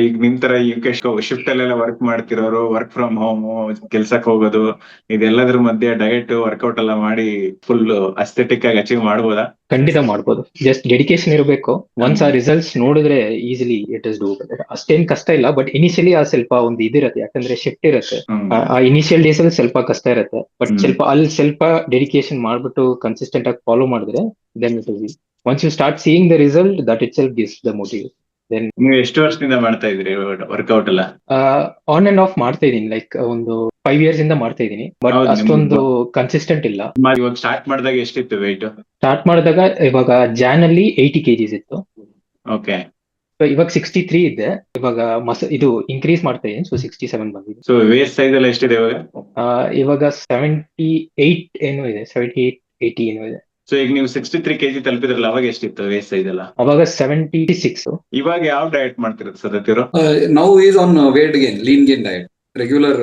ಈಗ ನಿಮ್ ತರ ಈಗ ಶಿಫ್ಟ್ ಅಲ್ಲೆಲ್ಲ ವರ್ಕ್ ಮಾಡ್ತಿರೋರು, ವರ್ಕ್ ಫ್ರಮ್ ಹೋಮ್, ಕೆಲ್ಸಕ್ಕೆ ಹೋಗೋದು, ಇದೆಲ್ಲದ್ರ ಮಧ್ಯೆ ಡಯಟ್ ವರ್ಕೌಟ್ ಎಲ್ಲ ಮಾಡಿ ಫುಲ್ ಅಸ್ಥೆಟಿಕ್ ಆಗಿ ಅಚೀವ್ ಮಾಡ್ಬೋದಾ? ಖಂಡಿತ ಮಾಡ್ಬೋದು. ಜಸ್ಟ್ ಡೆಡಿಕೇಶನ್ ಇರಬೇಕು. ಒನ್ಸ್ ಆ ರಿಸಲ್ಟ್ಸ್ ನೋಡಿದ್ರೆ ಈಸಿಲಿ ಇಟ್ ಇಸ್ ಡೂ. ಅಷ್ಟೇನ್ ಕಷ್ಟ ಇಲ್ಲ, ಬಟ್ ಇನಿಷಿಯಲಿ ಆ ಸ್ವಲ್ಪ ಒಂದು ಇದಿರತ್ತೆ, ಯಾಕಂದ್ರೆ ಶಿಫ್ಟ್ ಇರುತ್ತೆ. ಆ ಇನಿಷಿಯಲ್ ಡೇಸ್ ಅಲ್ಲಿ ಸ್ವಲ್ಪ ಕಷ್ಟ ಇರುತ್ತೆ, ಬಟ್ ಸ್ವಲ್ಪ ಅಲ್ಲಿ ಸ್ವಲ್ಪ ಡೆಡಿಕೇಶನ್ ಮಾಡ್ಬಿಟ್ಟು ಕನ್ಸಿಸ್ಟೆಂಟ್ ಆಗಿ ಫಾಲೋ ಮಾಡಿದ್ರೆ then it is. Once you start seeing the result, that itself gives the motive. Then ನೀವು ಎಷ್ಟು ವರ್ಷದಿಂದ ಮಾಡ್ತಾ ಇದ್ರಿ ವರ್ಕೌಟ್ ಎಲ್ಲ? ಆನ್ ಅಂಡ್ ಆಫ್ ಮಾಡ್ತಾ ಇದೀನಿ, ಲೈಕ್ ಒಂದು 5 years ಇಂದ ಮಾಡ್ತಾ ಇದೀನಿ, ಬಟ್ ಅಷ್ಟೊಂದು ಕನ್ಸಿಸ್ಟೆಂಟ್ ಇಲ್ಲ. ಇವಾಗ ಸ್ಟಾರ್ಟ್ ಮಾಡಿದಾಗ ಎಷ್ಟಿತ್ತು ವೆಯ್ಟ್? ಸ್ಟಾರ್ಟ್ ಮಾಡಿದಾಗ ಇವಾಗ ಜಾನ್ ಅಲ್ಲಿ 80 kgs ಇತ್ತು. ಓಕೆ. ಇವಾಗ 63 ಇದೆ. ಇವಾಗ ಇದು ಇನ್ಕ್ರೀಸ್ ಮಾಡ್ತಾ ಇದೀನಿ, ಸೊ 67 ಬಂದಿದೆ. ಸೊ ವೇಸ್ಟ್ ಸೈಜ್ ಎಲ್ಲ ಎಷ್ಟಿದೆ ಇವಾಗ? ಇವಾಗ 78 ಏನೋ ಇದೆ, 78 80 ಏನೋ ಇದೆ. ಸೊ ಈಗ ನೀವು 63 kg ತಲುಪಿದ್ರಲ್ಲ, ಅವಾಗ ಎಷ್ಟಿತ್ತು ವೇಸ್ಟ್ ಸೈಜ್ ಎಲ್ಲ? ಅವಾಗ 76. ಇವಾಗ ಯಾವ ಡಯಟ್ ಮಾಡ್ತಿರೋದು ಸದತಿರು? Now is on weight gain, lean gain diet, regular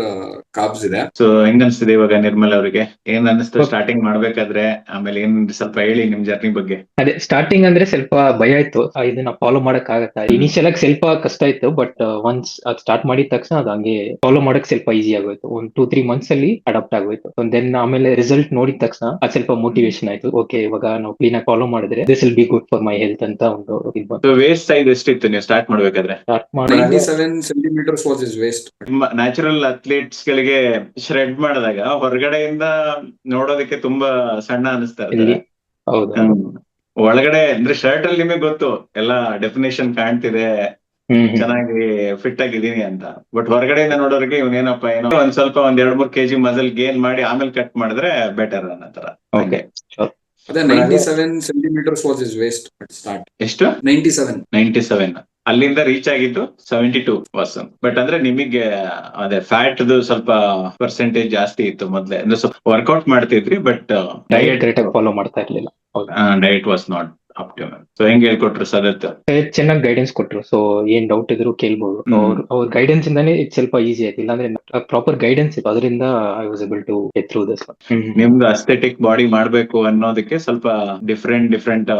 carbs ಇದೆ. ಸೊ ಹೆಂಗ್ ಅನ್ಸ್ತಿದೆ ಇವಾಗ ನಿರ್ಮಲ್ ಅವರಿಗೆ? ಏನ್ ಅನಿಸ್ತು ಸ್ಟಾರ್ಟಿಂಗ್ ಮಾಡ್ಬೇಕಾದ್ರೆ? ಆಮೇಲೆ ಏನ್ ಸ್ವಲ್ಪ ಹೇಳಿ ನಿಮ್ ಜರ್ನಿ ಬಗ್ಗೆ. ಅದೇ ಸ್ಟಾರ್ಟಿಂಗ್ ಅಂದ್ರೆ ಸ್ವಲ್ಪ ಭಯ ಇತ್ತು, ಇದನ್ನ ಫಾಲೋ ಮಾಡಕ್ ಆಗತ್ತಾ. ಇನಿಷಿಯಲ್ ಆಗಿ ಸ್ವಲ್ಪ ಕಷ್ಟ ಇತ್ತು, ಬಟ್ ಒನ್ಸ್ ಅದ್ ಸ್ಟಾರ್ಟ್ ಮಾಡಿದ ತಕ್ಷಣ ಅದು ಹಂಗೆ ಫಾಲೋ ಮಾಡಕ್ ಸ್ವಲ್ಪ ಈಸಿ ಆಗೋಯ್ತು. 1-2-3 months ಅಲ್ಲಿ ಅಡಾಪ್ಟ್ ಆಗೋಯ್ತು. ದೆನ್ ಆಮೇಲೆ ರಿಸಲ್ಟ್ ನೋಡಿದ ತಕ್ಷಣ ಅದ್ ಸ್ವಲ್ಪ ಮೋಟಿವೇಶನ್ ಆಯ್ತು. ಓಕೆ, ಇವಾಗ ನಾವು ಕ್ಲೀನ್ ಆಗಿ ಫಾಲೋ ಮಾಡಿದ್ರೆ this will be good for my health ಅಂತ ಒಂದು ವೇಸ್ಟ್ ಸೈಜ್ ಎಷ್ಟಿತ್ತು ನೀವು ಸ್ಟಾರ್ಟ್ ಮಾಡ್ಬೇಕಾದ್ರೆ? 97 centimeters was his waist. Natural athletes ಗಳಿಗೆ ಶ್ರೆಡ್ ಮಾಡಿದಾಗ ಹೊರಗಡೆಯಿಂದ ನೋಡೋದಕ್ಕೆ ತುಂಬಾ ಸಣ್ಣ ಅನಿಸ್ತಾ ಇರ್ತಾರೆ. ಒಳಗಡೆ ಅಂದ್ರೆ ಶರ್ಟ್ ಅಲ್ಲಿ ನಿಮಗೆ ಗೊತ್ತು ಎಲ್ಲ ಡೆಫಿನೇಷನ್ ಕಾಣ್ತಿದೆ, ಚೆನ್ನಾಗಿ ಫಿಟ್ ಆಗಿದೀನಿ ಅಂತ. ಬಟ್ ಹೊರಗಡೆಯಿಂದ ನೋಡೋರಿಗೆ ಇವನೇನಪ್ಪ ಏನೋ ಒಂದ್ ಸ್ವಲ್ಪ 2-3 kg ಮಸಲ್ ಗೇನ್ ಮಾಡಿ ಆಮೇಲೆ ಕಟ್ ಮಾಡಿದ್ರೆ ಬೆಟರ್ ಅನ್ನೋ ತರ. ಅದೇ 97 centimeters was his waist at start. ಎಷ್ಟು? 97. ಅಲ್ಲಿಂದ ರೀಚ್ ಆಗಿದ್ದು 72 was. ಬಟ್ ಅಂದ್ರೆ ನಿಮಗೆ ಅದೇ ಫ್ಯಾಟ್ ಸ್ವಲ್ಪ ಪರ್ಸೆಂಟೇಜ್ ಜಾಸ್ತಿ ಇತ್ತು ಮೊದ್ಲೇ, ಅಂದ್ರೆ ಸ್ವಲ್ಪ ವರ್ಕೌಟ್ ಮಾಡ್ತಿದ್ರಿ, ಬಟ್ ಡಯಟ್ ಫಾಲೋ ಮಾಡ್ತಾ ಇರ್ಲಿಲ್ಲ. Diet was not optimal. So ಹೆಂಗ್ ಹೇಳ್ಕೊಟ್ರು ಸದತ್? ಚೆನ್ನಾಗಿ ಗೈಡೆನ್ಸ್ ಕೊಟ್ರು. ಸೊ ಏನ್ ಡೌಟ್ ಇದ್ರು ಕೇಳ್ಬೋದು. ಅವ್ರ ಗೈಡೆನ್ಸ್ ಇಂದಾನೆ ಇದು ಸ್ವಲ್ಪ ಈಸಿ ಆಯ್ತು. ಇಲ್ಲಾಂದ್ರೆ ಪ್ರಾಪರ್ ಗೈಡೆನ್ಸ್ ಇತ್ತು, ಅದರಿಂದ I was able to get through this. ನಿಮ್ದು ಅಸ್ಥೆಟಿಕ್ ಬಾಡಿ ಮಾಡ್ಬೇಕು ಅನ್ನೋದಕ್ಕೆ ಸ್ವಲ್ಪ ಡಿಫ್ರೆಂಟ್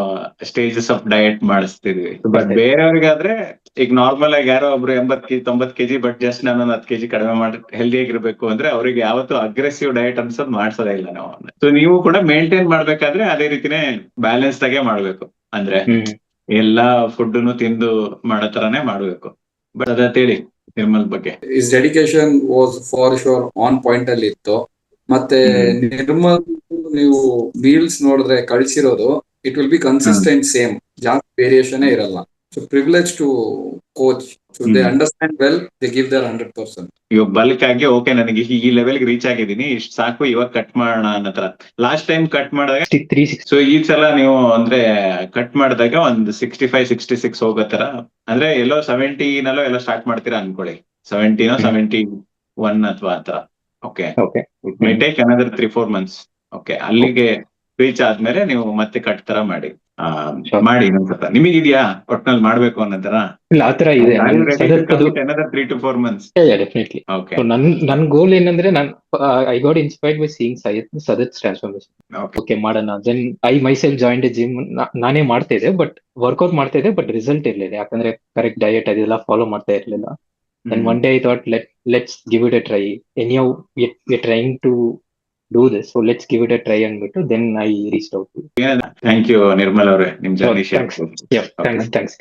ಸ್ಟೇಜಸ್ ಆಫ್ ಡಯಟ್ ಮಾಡಿಸ್ತಿದ್ವಿ. ಬಟ್ ಬೇರೆಯವ್ರಿಗಾದ್ರೆ ಈಗ ನಾರ್ಮಲ್ ಆಗಿ ಯಾರೋ ಒಬ್ರು 80-90 kg ಬಟ್ ಜಸ್ಟ್ ನಾನು 10 kg ಕಡಿಮೆ ಮಾಡಿ ಹೆಲ್ದಿ ಆಗಿರ್ಬೇಕು ಅಂದ್ರೆ ಅವ್ರಿಗೆ ಯಾವತ್ತೂ ಅಗ್ರೆಸಿವ್ ಡಯಟ್ ಅನ್ಸೋದು ಮಾಡ್ಸೋದೇ ಇಲ್ಲ ನಾವು. ಸೊ ನೀವು ಕೂಡ ಮೇಂಟೈನ್ ಮಾಡ್ಬೇಕಾದ್ರೆ ಅದೇ ರೀತಿನೇ ಬ್ಯಾಲೆನ್ಸ್ ತಾಗೆ ಮಾಡ್ಬೇಕು. ಅಂದ್ರೆ ಎಲ್ಲಾ ಫುಡ್ ತಿಂದು ಮಾಡೋ ತರಾನೇ ಮಾಡ್ಬೇಕು. ಬಟ್ ಅದೇಳಿ ನಿರ್ಮಲ್ ಬಗ್ಗೆ. Is dedication was for sure on point ಅಲ್ಲಿ ಇತ್ತು. ಮತ್ತೆ ನಿರ್ಮಲ್ ನೀವು ಮೀಲ್ಸ್ ನೋಡಿದ್ರೆ ಕಳಿಸಿರೋದು it will be consistent same, ಜಾಸ್ತಿ ವೇರಿಯೇಷನ್ ಇರಲ್ಲ. So privilege to coach. So they understand well, they give their 100%. ಇವಾಗ ಬಲ್ಕ್ ಆಗಿ ಓಕೆ ನನಗೆ ಈ ಲೆವೆಲ್ ರೀಚ್ ಆಗಿದ್ದೀನಿ, ಇಷ್ಟು ಸಾಕು, ಇವಾಗ ಕಟ್ ಮಾಡೋಣ ಅನ್ನೋ ತರ. ಲಾಸ್ಟ್ ಟೈಮ್ ಕಟ್ ಮಾಡಿದಾಗ 63. ಸೊ ಈ ಸಲ ನೀವು ಅಂದ್ರೆ ಕಟ್ ಮಾಡಿದಾಗ ಒಂದು 65-66 ಹೋಗೋ ತರ, ಅಂದ್ರೆ ಎಲ್ಲೋ 70 ಎಲ್ಲೋ ಸ್ಟಾರ್ಟ್ ಮಾಡ್ತೀರಾ ಅನ್ಕೊಳ್ಳಿ. 70 71 ಅಥವಾ ಆತರ. ಓಕೆ, ಮೈ ಟೇಕ್ ಅನದರ್ 3-4 months. ಓಕೆ, ಅಲ್ಲಿಗೆ ರೀಚ್ ಆದ್ಮೇಲೆ ನೀವು ಮತ್ತೆ ಕಟ್ ತರ ಮಾಡಿ ಇನ್ನೊಂದ್ಸಲ. ನಿಮಗಿದ್ಯಾ ಒಟ್ನಲ್ಲಿ ಮಾಡ್ಬೇಕು ಅನ್ನೋತರ? ಇಲ್ಲ, ಆತರ ಇದೆ. another 3-4 months. ಡೆಫಿನೆಟ್ಲಿ. ಓಕೆ. ನನ್ ಗೋಲ್ ಏನಂದ್ರೆ I got inspired by seeing Sadat transformation. Okay ಮಾಡೋಣ. Then I myself joined gym. ನಾನೇ ಮಾಡ್ತಾ ಇದ್ದೆ, ಬಟ್ ವರ್ಕೌಟ್ ಮಾಡ್ತಾ ಇದ್ದೆ, ಬಟ್ ರಿಸಲ್ಟ್ ಇರ್ಲಿಲ್ಲ, ಯಾಕಂದ್ರೆ ಕರೆಕ್ಟ್ ಡಯಟ್ ಅದೆಲ್ಲ ಫಾಲೋ ಮಾಡ್ತಾ ಇರ್ಲಿಲ್ಲ. Then one day I thought let's give it a try. Anyhow we are trying to do this, so let's give it a try ಅಂದ್ಬಿಟ್ಟು then I reached out to you. Thank you Nirmal ಅವರೇ, ನಿಮ್ journey share. Thanks.